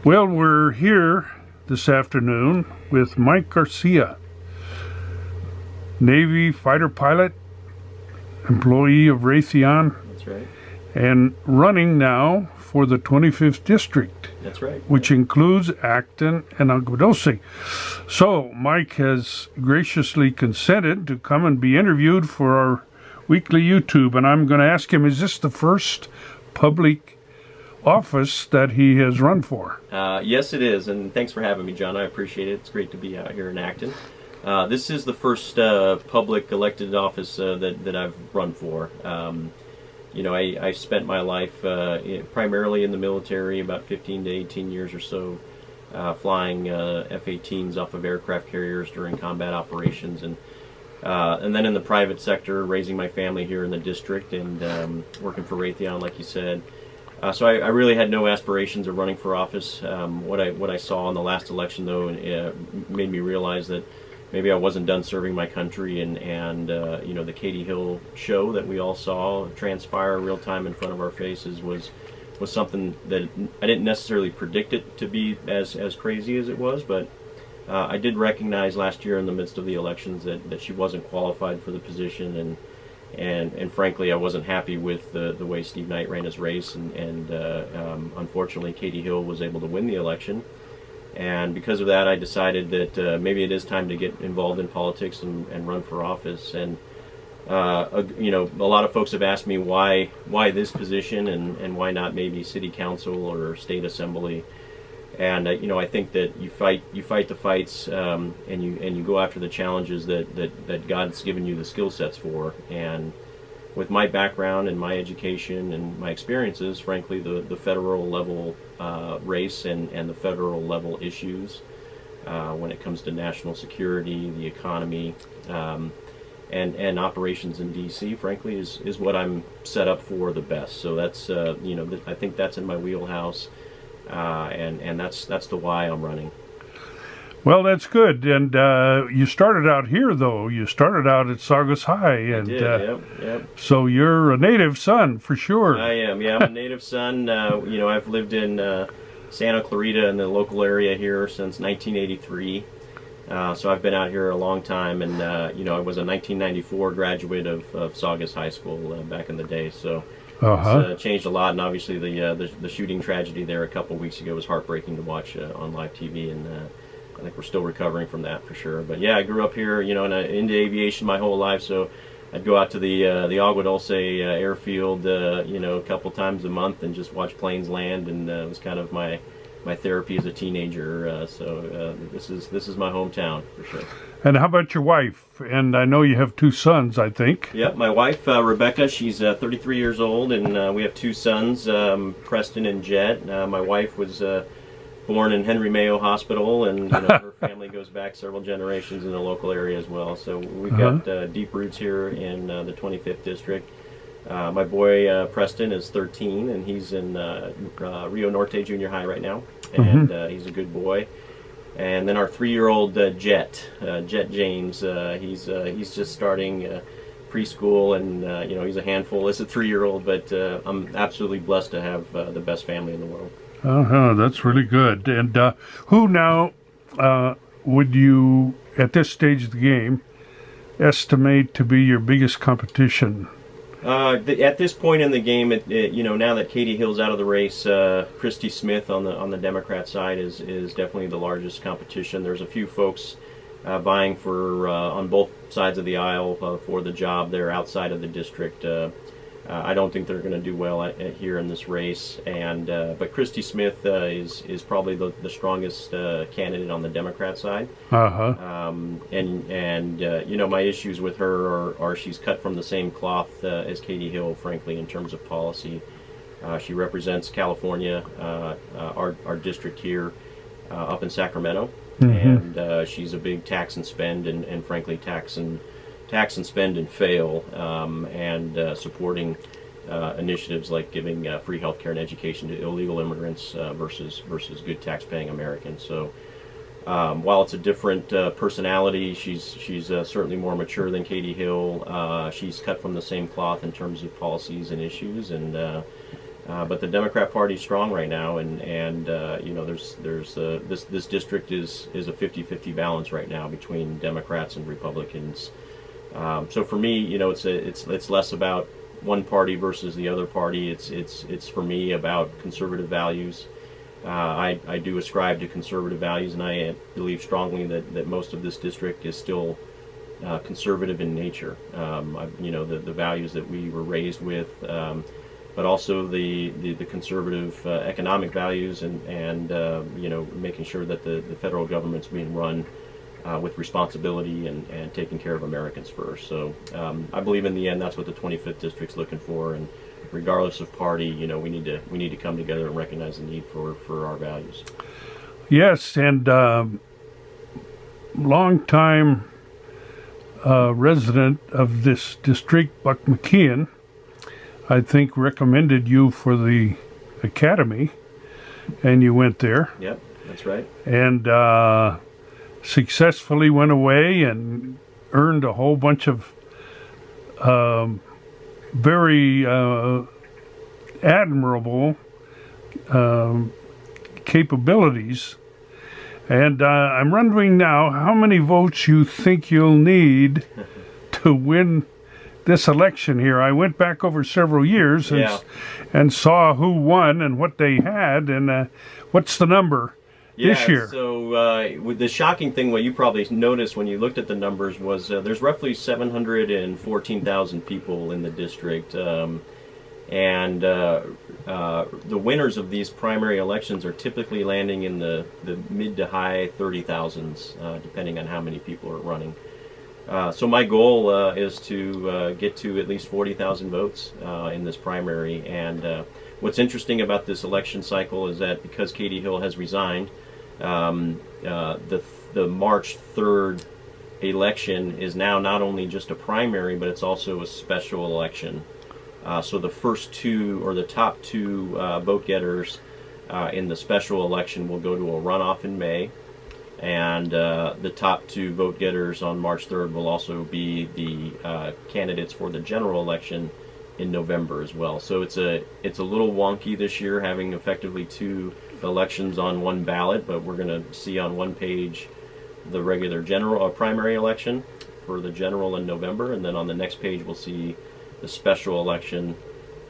Well, we're here this afternoon with Mike Garcia, Navy fighter pilot, employee of Raytheon. That's right. And running now for the 25th District. That's right. Which includes Acton and Aqua. So Mike has graciously consented to come and be interviewed for our weekly YouTube. And I'm going to ask him, is this the first public office that he has run for? Yes, it is, and thanks for having me, John. I appreciate it. It's great to be out here in Acton. This is the first public elected office that I've run for. I spent my life primarily in the military, about 15 to 18 years or so, flying F-18s off of aircraft carriers during combat operations, and then in the private sector, raising my family here in the district and working for Raytheon, like you said. So I really had no aspirations of running for office. What I saw in the last election, though, made me realize that maybe I wasn't done serving my country, and the Katie Hill show that we all saw transpire real time in front of our faces was something that I didn't necessarily predict it to be as crazy as it was, but I did recognize last year in the midst of the elections that she wasn't qualified for the position, and frankly, I wasn't happy with the way Steve Knight ran his race, and unfortunately, Katie Hill was able to win the election. And because of that, I decided that maybe it is time to get involved in politics and run for office. And a lot of folks have asked me why this position and why not maybe city council or state assembly. And I think that you fight the fights, and you go after the challenges that God's given you the skill sets for. And with my background and my education and my experiences, frankly, the federal level race and the federal level issues when it comes to national security, the economy, and operations in D.C., frankly, is what I'm set up for the best. So that's I think that's in my wheelhouse. And that's the why I'm running. Well, that's good. And you started out here, though. You started out at Saugus High, and I did, yep. So you're a native son for sure. I am. Yeah, I'm a native son. I've lived in Santa Clarita in the local area here since 1983. So I've been out here a long time, and I was a 1994 graduate of Saugus High School back in the day. So. It's changed a lot, and obviously the shooting tragedy there a couple weeks ago was heartbreaking to watch on live TV, and I think we're still recovering from that for sure. But yeah, I grew up here, into aviation my whole life, so I'd go out to the Agua Dulce airfield, a couple times a month and just watch planes land, and it was kind of my therapy as a teenager. So this is my hometown for sure. And how about your wife? And I know you have two sons, I think. Yep, my wife, Rebecca, she's 33 years old, and we have two sons, Preston and Jet. My wife was born in Henry Mayo Hospital, and her family goes back several generations in the local area as well. So we've got deep roots here in the 25th District. My boy, Preston, is 13, and he's in Rio Norte Junior High right now, and he's a good boy. And then our 3-year-old Jet James, he's just starting preschool, and he's a handful as a 3-year-old, but I'm absolutely blessed to have the best family in the world. That's really good. And who now would you, at this stage of the game, estimate to be your biggest competition? At this point in the game, now that Katie Hill's out of the race, Christy Smith on the Democrat side is definitely the largest competition. There's a few folks vying for on both sides of the aisle for the job there outside of the district. I don't think they're going to do well here in this race, but Christy Smith is probably the strongest candidate on the Democrat side. My issues with her are she's cut from the same cloth as Katie Hill, frankly, in terms of policy. She represents California, our district here up in Sacramento, and she's a big tax and spend, and frankly tax and spend and fail, and supporting initiatives like giving free health care and education to illegal immigrants versus good tax-paying Americans. So while it's a different personality, she's certainly more mature than Katie Hill. She's cut from the same cloth in terms of policies and issues, and But the Democrat Party is strong right now, and you know, this district is a 50-50 balance right now between Democrats and Republicans. So for me, you know, it's less about one party versus the other party. It's for me about conservative values. I do ascribe to conservative values, and I believe strongly that most of this district is still conservative in nature. You know, the values that we were raised with, but also the conservative economic values, and you know, making sure that the federal government's being run with responsibility and taking care of Americans first. So I believe in the end that's what the 25th district's looking for, and regardless of party, you know, we need to come together and recognize the need for our values. Yes, and long-time resident of this district, Buck McKeon, I think recommended you for the academy, and you went there. Yep, that's right. And successfully went away and earned a whole bunch of very admirable capabilities. And I'm wondering now how many votes you think you'll need to win this election here. I went back over several years and saw who won and what they had, and what's the number this year? So with the shocking thing, what you probably noticed when you looked at the numbers was there's roughly 714,000 people in the district, and the winners of these primary elections are typically landing in the mid to high 30,000s, depending on how many people are running. So my goal is to get to at least 40,000 votes in this primary. And what's interesting about this election cycle is that because Katie Hill has resigned, the March 3rd election is now not only just a primary, but it's also a special election. So the first two, or the top two vote getters in the special election will go to a runoff in May. And the top two vote getters on March 3rd will also be the candidates for the general election in November as well. So it's a little wonky this year, having effectively two elections on one ballot, but we're going to see on one page the regular general primary election for the general in November, and then on the next page we'll see the special election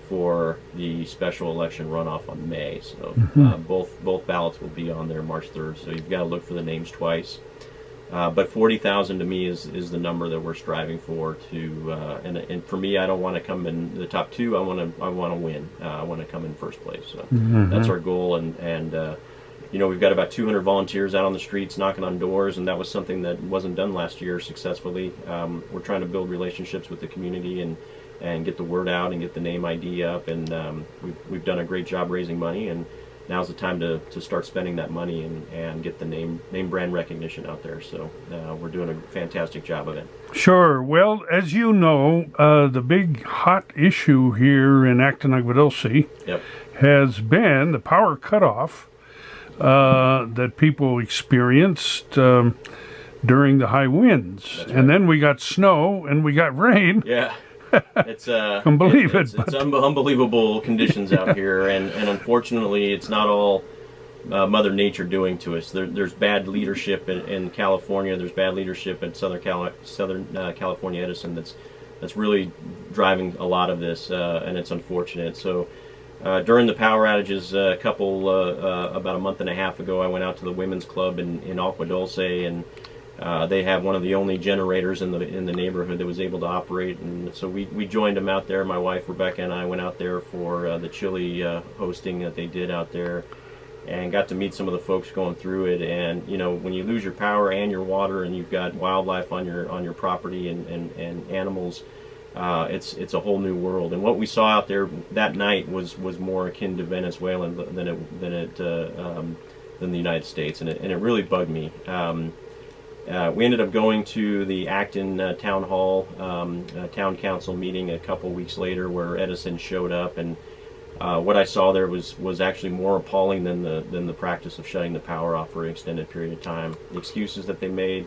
for the special election runoff on May. So both ballots will be on there March 3rd. So you've got to look for the names twice. But 40,000 to me is the number that we're striving for. And for me, I don't want to come in the top two. I want to win. I want to come in first place. So that's our goal. And you know, we've got about 200 volunteers out on the streets knocking on doors, and that was something that wasn't done last year successfully. We're trying to build relationships with the community and get the word out and get the name ID up, and we've done a great job raising money, and now's the time to start spending that money and get the name brand recognition out there. So we're doing a fantastic job of it. Sure. Well, as you know, the big hot issue here in Acton, Agua Dulce has been the power cutoff that people experienced during the high winds. That's right. And then we got snow and we got rain. Yeah. It's can believe it's unbelievable conditions out here, and unfortunately, it's not all Mother Nature doing to us. There's bad leadership in California. There's bad leadership at Southern California Edison that's really driving a lot of this, and it's unfortunate. So during the power outages, about a month and a half ago, I went out to the women's club in Aqua Dulce, and they have one of the only generators in the neighborhood that was able to operate, and so we joined them out there. My wife Rebecca and I went out there for the chili hosting that they did out there, and got to meet some of the folks going through it. And you know, when you lose your power and your water, and you've got wildlife on your property and animals, it's a whole new world. And what we saw out there that night was more akin to Venezuela than the United States, and it really bugged me. We ended up going to the Acton Town Hall Town Council meeting a couple weeks later, where Edison showed up, and what I saw there was actually more appalling than the practice of shutting the power off for an extended period of time. The excuses that they made,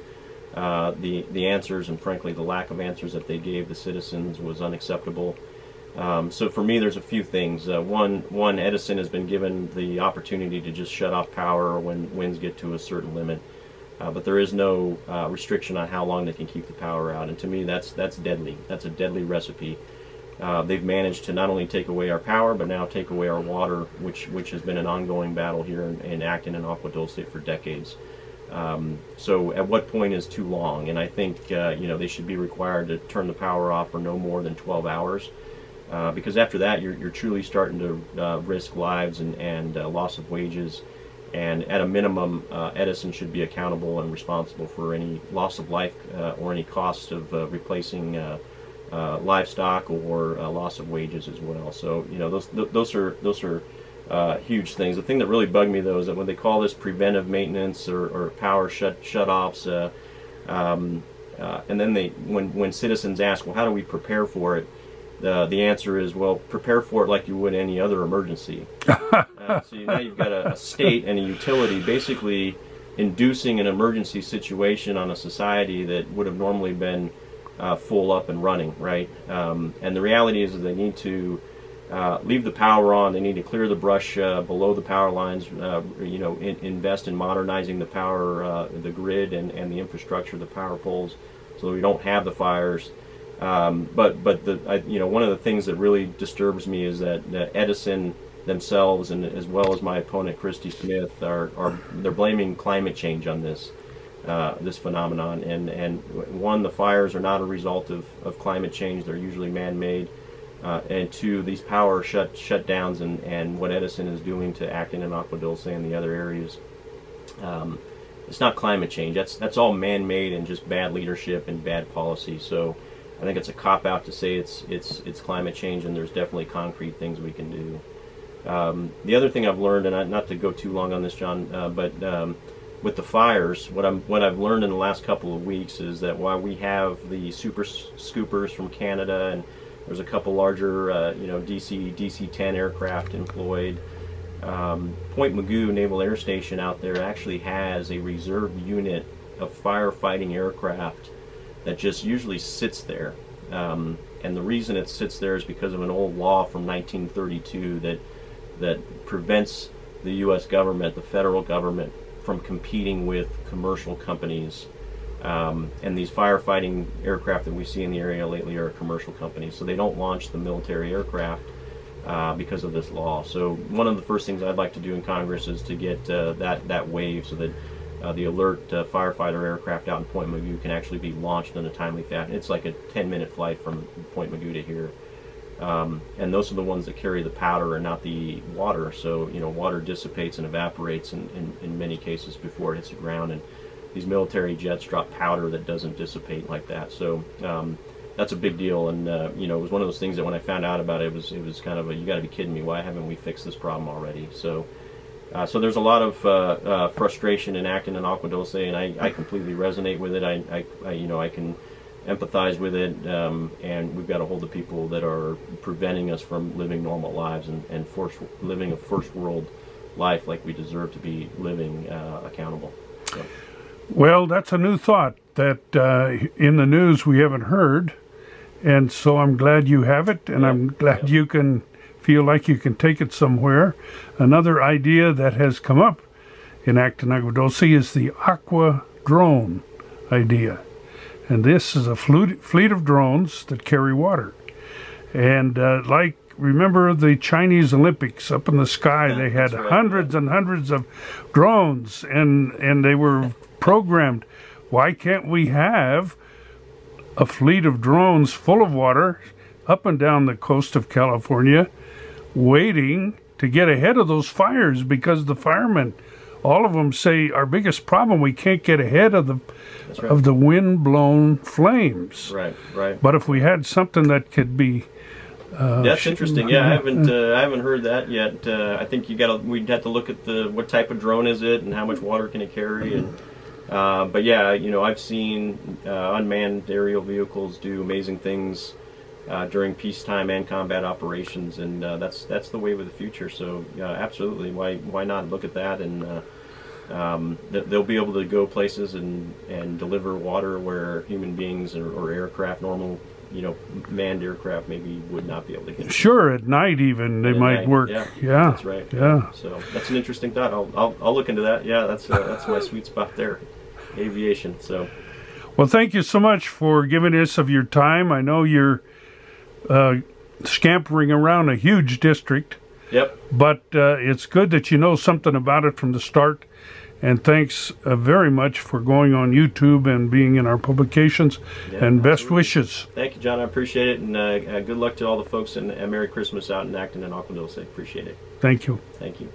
the answers, and frankly the lack of answers that they gave the citizens was unacceptable. So for me, there's a few things. One, Edison has been given the opportunity to just shut off power when winds get to a certain limit, but there is no restriction on how long they can keep the power out. And to me, that's deadly. That's a deadly recipe. They've managed to not only take away our power, but now take away our water, which has been an ongoing battle here in Acton and Aqua Dulce for decades. So at what point is too long? And I think they should be required to turn the power off for no more than 12 hours. Because after that, you're truly starting to risk lives and loss of wages. And at a minimum, Edison should be accountable and responsible for any loss of life or any cost of replacing livestock or loss of wages as well. So those are huge things. The thing that really bugged me though is that when they call this preventive maintenance or power shut-offs, and then when citizens ask, well, how do we prepare for it? The answer is, well, prepare for it like you would any other emergency. So now you've got a state and a utility basically inducing an emergency situation on a society that would have normally been full up and running, right? And the reality is that they need to leave the power on. They need to clear the brush below the power lines. Invest in modernizing the power, the grid, and the infrastructure, the power poles, so that we don't have the fires. But one of the things that really disturbs me is that Edison themselves, and as well as my opponent Christy Smith, they're blaming climate change on this phenomenon. And one, the fires are not a result of climate change; they're usually man-made. And two, these power shutdowns and what Edison is doing to Acton and Aqua Dulce and the other areas. It's not climate change. That's all man-made and just bad leadership and bad policy. So I think it's a cop-out to say it's climate change, and there's definitely concrete things we can do. The other thing I've learned, and not to go too long on this, John, but with the fires, what I've learned in the last couple of weeks is that while we have the super scoopers from Canada, and there's a couple larger, DC-10 aircraft employed, Point Mugu Naval Air Station out there actually has a reserve unit of firefighting aircraft that just usually sits there. And the reason it sits there is because of an old law from 1932 that prevents the U.S. government, the federal government, from competing with commercial companies. And these firefighting aircraft that we see in the area lately are commercial companies, so they don't launch the military aircraft because of this law. So one of the first things I'd like to do in Congress is to get that waived, so that the alert firefighter aircraft out in Point Mugu can actually be launched in a timely fashion. It's like a 10-minute flight from Point Mugu to here. And those are the ones that carry the powder and not the water. So, water dissipates and evaporates in many cases before it hits the ground. And these military jets drop powder that doesn't dissipate like that. So that's a big deal. And, it was one of those things that when I found out about it, it was kind of you got to be kidding me. Why haven't we fixed this problem already? So there's a lot of frustration in Acton and Aqua Dulce, and I completely resonate with it. I can empathize with it, and we've got to hold the people that are preventing us from living normal lives and living a first world life like we deserve to be living accountable. So. Well, that's a new thought that in the news we haven't heard, and so I'm glad you have it, and I'm glad you can feel like you can take it somewhere. Another idea that has come up in Acton Aqua Dulce is the Aqua Drone idea. And this is a fleet of drones that carry water. And remember the Chinese Olympics up in the sky, they had hundreds and hundreds of drones, and they were programmed. Why can't we have a fleet of drones full of water up and down the coast of California, waiting to get ahead of those fires? Because the firemen, all of them say, our biggest problem, we can't get ahead of the wind-blown flames. Right. But if we had something that could be, that's interesting. Yeah, I haven't heard that yet. I think we'd have to look at what type of drone is it and how much water can it carry. And but yeah, I've seen unmanned aerial vehicles do amazing things during peacetime and combat operations, and that's the wave of the future. So absolutely, why not look at that? And they'll be able to go places and deliver water where human beings or aircraft, normal manned aircraft maybe would not be able to get. Sure, at night even they might night, work. Yeah, Yeah, that's right. Yeah. So that's an interesting thought. I'll look into that. Yeah, that's my sweet spot there, aviation. So. Well, thank you so much for giving us of your time. I know you're scampering around a huge district. Yep. But it's good that you know something about it from the start. And thanks very much for going on YouTube and being in our publications. Yeah, and best absolutely. wishes. Thank you, John. I appreciate it. And good luck to all the folks, and Merry Christmas out in Acton and Aqua Drones. Appreciate it. Thank you. Thank you.